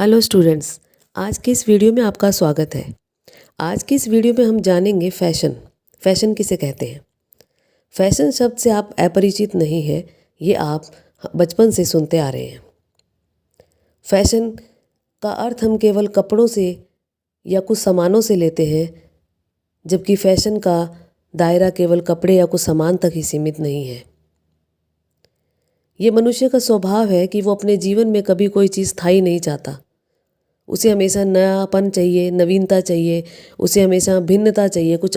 Hello students, आज की इस वीडियो में आपका स्वागत है। आज की इस वीडियो में हम जानेंगे फैशन। फैशन किसे कहते हैं। फैशन शब्द से आप अपरिचित नहीं हैं, ये आप बचपन से सुनते आ रहे हैं। फैशन का अर्थ हम केवल कपड़ों से या कुछ सामानों से लेते हैं, जबकि फैशन का दायरा केवल कपड़े या कुछ सामान तक ही सीमित नहीं है। ये मनुष्य का स्वभाव है कि वो अपने जीवन में कभी कोई चीज़ स्थायी नहीं चाहता। उसे हमेशा नयापन चाहिए, नवीनता चाहिए, उसे हमेशा भिन्नता चाहिए, कुछ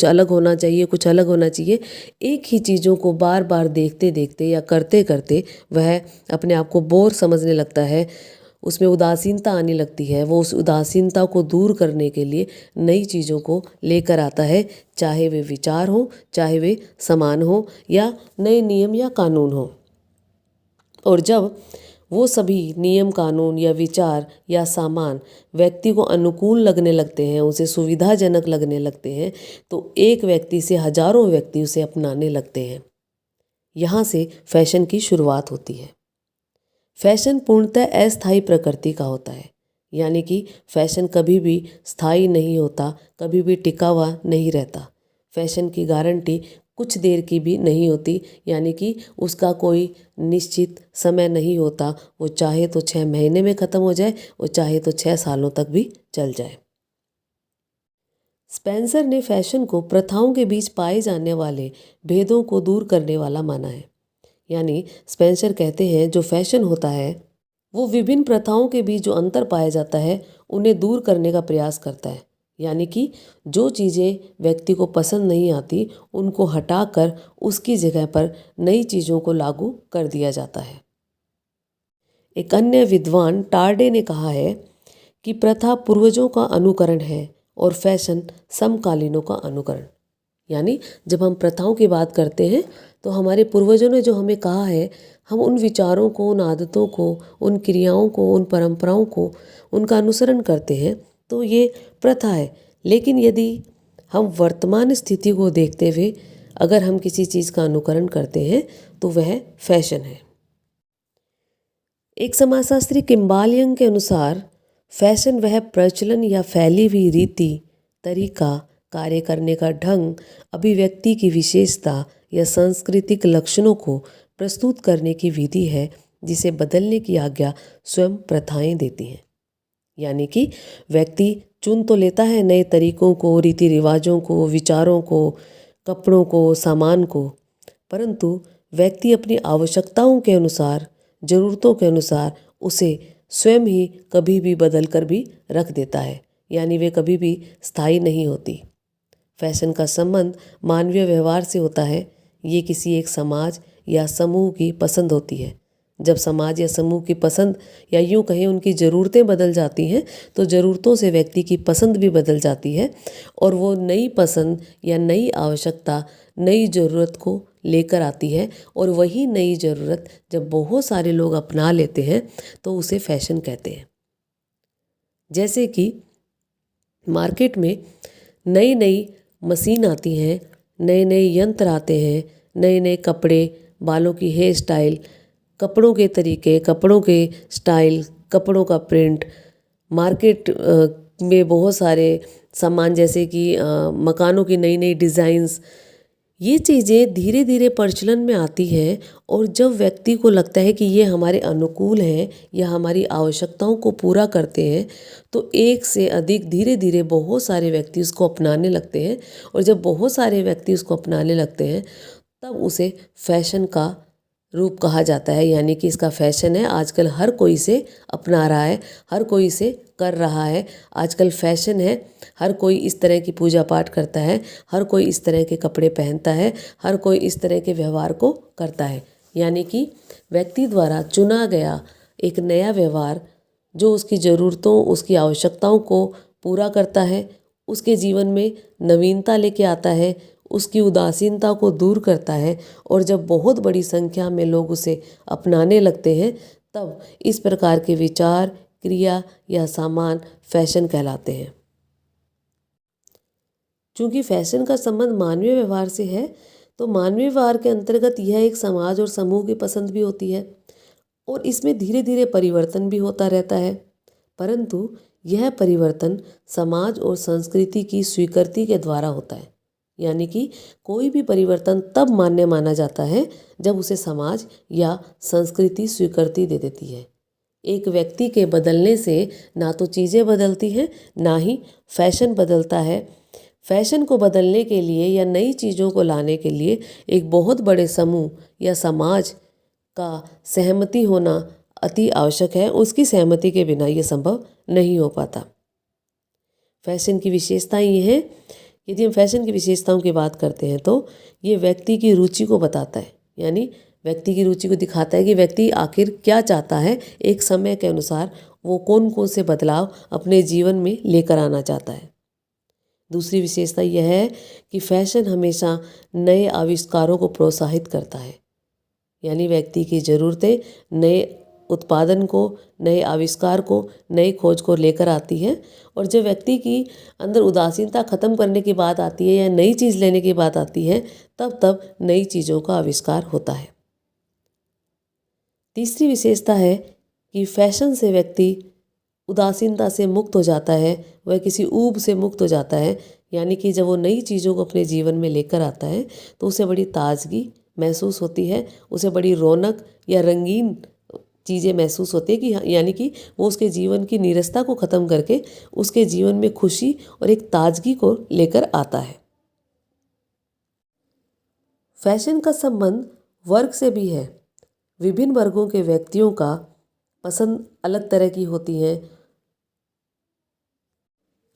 अलग होना चाहिए, कुछ अलग होना चाहिए। एक ही चीज़ों को बार बार देखते देखते या करते करते वह अपने आप को बोर समझने लगता है, उसमें उदासीनता आने लगती है। वो उस उदासीनता को दूर करने के लिए नई चीज़ों को लेकर आता है, चाहे वे विचार हों, चाहे वे सामान हों या नए नियम या कानून हों। और जब वो सभी नियम कानून या विचार या सामान व्यक्ति को अनुकूल लगने लगते हैं, उसे सुविधाजनक लगने लगते हैं, तो एक व्यक्ति से हजारों व्यक्ति उसे अपनाने लगते हैं। यहाँ से फैशन की शुरुआत होती है। फैशन पूर्णतः अस्थायी प्रकृति का होता है, यानी कि फैशन कभी भी स्थायी नहीं होता, कभी भी टिका हुआ नहीं रहता। फैशन की गारंटी कुछ देर की भी नहीं होती, यानी कि उसका कोई निश्चित समय नहीं होता। वो चाहे तो 6 महीने में ख़त्म हो जाए, वो चाहे तो 6 सालों तक भी चल जाए। स्पेंसर ने फैशन को प्रथाओं के बीच पाए जाने वाले भेदों को दूर करने वाला माना है। यानी स्पेंसर कहते हैं जो फैशन होता है वो विभिन्न प्रथाओं के बीच जो अंतर पाया जाता है उन्हें दूर करने का प्रयास करता है। यानी कि जो चीज़ें व्यक्ति को पसंद नहीं आती उनको हटाकर उसकी जगह पर नई चीज़ों को लागू कर दिया जाता है। एक अन्य विद्वान टार्डे ने कहा है कि प्रथा पूर्वजों का अनुकरण है और फैशन समकालीनों का अनुकरण। यानी जब हम प्रथाओं की बात करते हैं तो हमारे पूर्वजों ने जो हमें कहा है, हम उन विचारों को, उन आदतों को, उन क्रियाओं को, उन परंपराओं को, उनका अनुसरण करते हैं, तो ये प्रथा है। लेकिन यदि हम वर्तमान स्थिति को देखते हुए अगर हम किसी चीज़ का अनुकरण करते हैं तो वह फैशन है। एक समाजशास्त्री किम्बाल यंग के अनुसार फैशन वह प्रचलन या फैली हुई रीति, तरीका, कार्य करने का ढंग, अभिव्यक्ति की विशेषता या सांस्कृतिक लक्षणों को प्रस्तुत करने की विधि है जिसे बदलने की आज्ञा स्वयं प्रथाएं देती हैं। यानी कि व्यक्ति चुन तो लेता है नए तरीकों को, रीति रिवाजों को, विचारों को, कपड़ों को, सामान को, परंतु व्यक्ति अपनी आवश्यकताओं के अनुसार, ज़रूरतों के अनुसार उसे स्वयं ही कभी भी बदल कर भी रख देता है। यानी वे कभी भी स्थायी नहीं होती। फैशन का संबंध मानवीय व्यवहार से होता है। ये किसी एक समाज या समूह की पसंद होती है। जब समाज या समूह की पसंद या यूँ कहें उनकी ज़रूरतें बदल जाती हैं तो ज़रूरतों से व्यक्ति की पसंद भी बदल जाती है और वो नई पसंद या नई आवश्यकता, नई ज़रूरत को लेकर आती है। और वही नई ज़रूरत जब बहुत सारे लोग अपना लेते हैं तो उसे फैशन कहते हैं। जैसे कि मार्केट में नई नई मशीन आती हैं, नए नए यंत्र आते हैं, नए नए कपड़े, बालों की हेयर स्टाइल, कपड़ों के तरीके, कपड़ों के स्टाइल, कपड़ों का प्रिंट, मार्केट में बहुत सारे सामान जैसे कि मकानों की नई नई डिज़ाइंस, ये चीज़ें धीरे धीरे प्रचलन में आती हैं। और जब व्यक्ति को लगता है कि ये हमारे अनुकूल हैं या हमारी आवश्यकताओं को पूरा करते हैं तो एक से अधिक धीरे धीरे बहुत सारे व्यक्ति उसको अपनाने लगते हैं। और जब बहुत सारे व्यक्ति उसको अपनाने लगते हैं तब उसे फैशन का रूप कहा जाता है। यानी कि इसका फैशन है। आजकल हर कोई इसे अपना रहा है, हर कोई इसे कर रहा है। आजकल फैशन है, हर कोई इस तरह की पूजा पाठ करता है, हर कोई इस तरह के कपड़े पहनता है, हर कोई इस तरह के व्यवहार को करता है। यानी कि व्यक्ति द्वारा चुना गया एक नया व्यवहार जो उसकी ज़रूरतों, उसकी आवश्यकताओं को पूरा करता है, उसके जीवन में नवीनता लेके आता है, उसकी उदासीनता को दूर करता है। और जब बहुत बड़ी संख्या में लोग उसे अपनाने लगते हैं तब इस प्रकार के विचार, क्रिया या सामान फैशन कहलाते हैं। चूँकि फैशन का संबंध मानवीय व्यवहार से है तो मानवीय व्यवहार के अंतर्गत यह एक समाज और समूह की पसंद भी होती है और इसमें धीरे धीरे परिवर्तन भी होता रहता है। परंतु यह परिवर्तन समाज और संस्कृति की स्वीकृति के द्वारा होता है। यानी कि कोई भी परिवर्तन तब मान्य माना जाता है जब उसे समाज या संस्कृति स्वीकृति दे देती है। एक व्यक्ति के बदलने से ना तो चीज़ें बदलती हैं, ना ही फैशन बदलता है। फैशन को बदलने के लिए या नई चीज़ों को लाने के लिए एक बहुत बड़े समूह या समाज का सहमति होना अति आवश्यक है। उसकी सहमति के बिना ये संभव नहीं हो पाता। फैशन की विशेषताएं ये हैं, यदि हम फैशन की विशेषताओं की बात करते हैं तो ये व्यक्ति की रुचि को बताता है। यानी व्यक्ति की रुचि को दिखाता है कि व्यक्ति आखिर क्या चाहता है, एक समय के अनुसार वो कौन कौन से बदलाव अपने जीवन में लेकर आना चाहता है। दूसरी विशेषता यह है कि फैशन हमेशा नए आविष्कारों को प्रोत्साहित करता है। यानी व्यक्ति की ज़रूरतें नए उत्पादन को, नए आविष्कार को, नई खोज को लेकर आती है। और जब व्यक्ति की अंदर उदासीनता ख़त्म करने की बात आती है या नई चीज़ लेने की बात आती है, तब नई चीज़ों का आविष्कार होता है। तीसरी विशेषता है कि फैशन से व्यक्ति उदासीनता से मुक्त हो जाता है, वह किसी ऊब से मुक्त हो जाता है। यानी कि जब वो नई चीज़ों को अपने जीवन में लेकर आता है तो उसे बड़ी ताजगी महसूस होती है, उसे बड़ी रौनक या रंगीन चीज़ें महसूस होती है कि यानी कि वो उसके जीवन की नीरसता को ख़त्म करके उसके जीवन में खुशी और एक ताजगी को लेकर आता है। फैशन का संबंध वर्ग से भी है। विभिन्न वर्गों के व्यक्तियों का पसंद अलग तरह की होती है।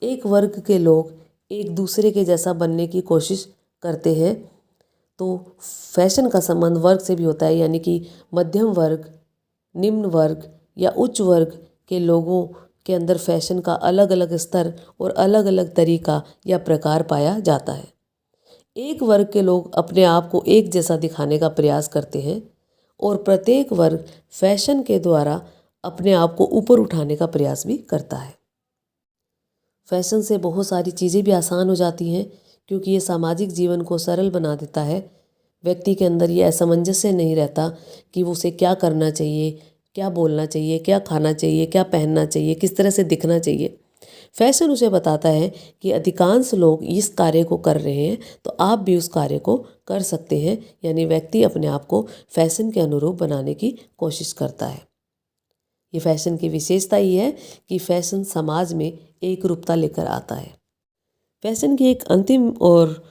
एक वर्ग के लोग एक दूसरे के जैसा बनने की कोशिश करते हैं, तो फैशन का संबंध वर्ग से भी होता है। यानी कि मध्यम वर्ग, निम्न वर्ग या उच्च वर्ग के लोगों के अंदर फैशन का अलग अलग स्तर और अलग अलग तरीका या प्रकार पाया जाता है। एक वर्ग के लोग अपने आप को एक जैसा दिखाने का प्रयास करते हैं और प्रत्येक वर्ग फैशन के द्वारा अपने आप को ऊपर उठाने का प्रयास भी करता है। फैशन से बहुत सारी चीज़ें भी आसान हो जाती हैं, क्योंकि ये सामाजिक जीवन को सरल बना देता है। व्यक्ति के अंदर ये असमंजस्य नहीं रहता कि वो उसे क्या करना चाहिए, क्या बोलना चाहिए, क्या खाना चाहिए, क्या पहनना चाहिए, किस तरह से दिखना चाहिए। फैशन उसे बताता है कि अधिकांश लोग इस कार्य को कर रहे हैं, तो आप भी उस कार्य को कर सकते हैं। यानी व्यक्ति अपने आप को फैशन के अनुरूप बनाने की कोशिश करता है। ये फैशन की विशेषता ये है कि फैशन समाज में एक रूपता लेकर आता है। फैशन की एक अंतिम और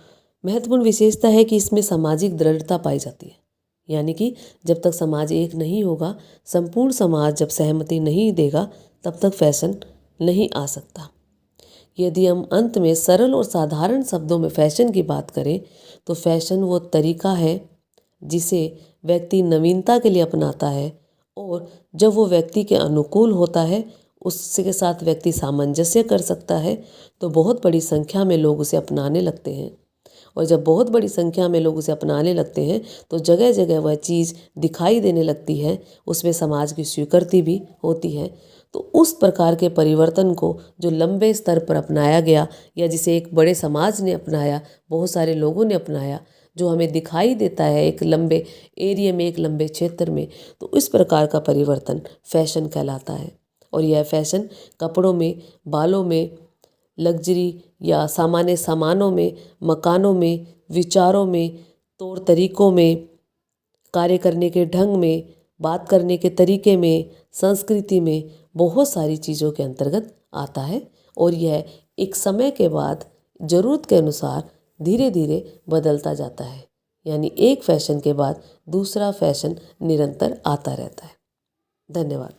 महत्वपूर्ण विशेषता है कि इसमें सामाजिक दृढ़ता पाई जाती है। यानी कि जब तक समाज एक नहीं होगा, संपूर्ण समाज जब सहमति नहीं देगा, तब तक फैशन नहीं आ सकता। यदि हम अंत में सरल और साधारण शब्दों में फैशन की बात करें तो फैशन वो तरीका है जिसे व्यक्ति नवीनता के लिए अपनाता है, और जब वो व्यक्ति के अनुकूल होता है, उसके साथ व्यक्ति सामंजस्य कर सकता है, तो बहुत बड़ी संख्या में लोग उसे अपनाने लगते हैं। और जब बहुत बड़ी संख्या में लोग उसे अपनाने लगते हैं तो जगह जगह वह चीज़ दिखाई देने लगती है, उसमें समाज की स्वीकृति भी होती है। तो उस प्रकार के परिवर्तन को जो लंबे स्तर पर अपनाया गया या जिसे एक बड़े समाज ने अपनाया, बहुत सारे लोगों ने अपनाया, जो हमें दिखाई देता है एक लंबे एरिया में, एक लंबे क्षेत्र में, तो इस प्रकार का परिवर्तन फैशन कहलाता है। और यह फैशन कपड़ों में, बालों में, लग्जरी या सामान्य सामानों में, मकानों में, विचारों में, तौर तरीकों में, कार्य करने के ढंग में, बात करने के तरीके में, संस्कृति में, बहुत सारी चीज़ों के अंतर्गत आता है। और यह एक समय के बाद ज़रूरत के अनुसार धीरे धीरे बदलता जाता है। यानी एक फैशन के बाद दूसरा फैशन निरंतर आता रहता है। धन्यवाद।